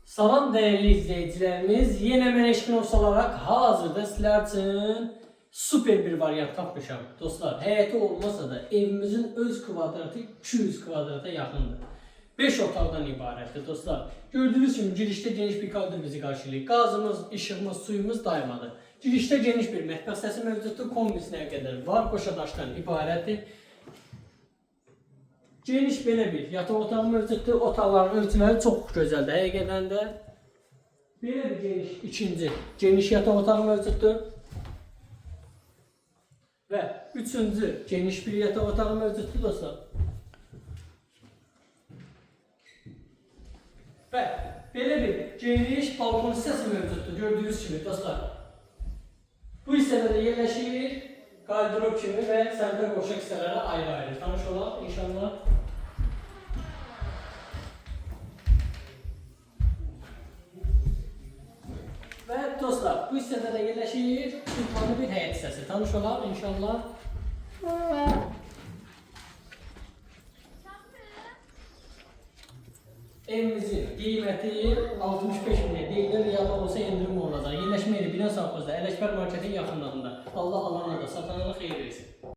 Salam değerli izleyicilerimiz, yine mən Eşkinos olarak hazırda sizler için süper bir varyant tapmışam. Dostlar, həyəti olmasa da evimizin öz kvadratı 200 kvadrata yakındır. 5 otaqdan ibarətdir dostlar. Gördüğünüz gibi girişte geniş bir kaldır bizi karşılayır. Gazımız, ışığımız, suyumuz dayanmadı. Girişte geniş bir mətbəx səsi mövcuddur. Kombisinə qədər var, qoşadaşdan ibarətdir. Geniş belə bir yataq otağı mövcuddur. Otaqların ölçüləri çox gözəldir. Həqiqətən də belə bir geniş ikinci geniş yataq otağı mövcuddur. Və üçüncü geniş bir yataq otağı mövcuddur dostlar. Və belə bir geniş balkon hissəsi mövcuddur. Gördüyünüz kimi dostlar. Bu hissədə də yerləşir qardırop kimi və səmtə qoşaq hissələrə ayrı-ayrı. Tanış olaq inşallah. Və dostlar, bu hissədə də yerləşir sultanlı bir həyət hissəsi. Tanış olaq inşallah. Evimizin qiyməti 65 min deyilir, real olsa endirim olacaq. Yerləşmə yeri Binə Savxozda, Ələkbər marketin yaxınlığında. Allah alana da, satana da xeyir versin.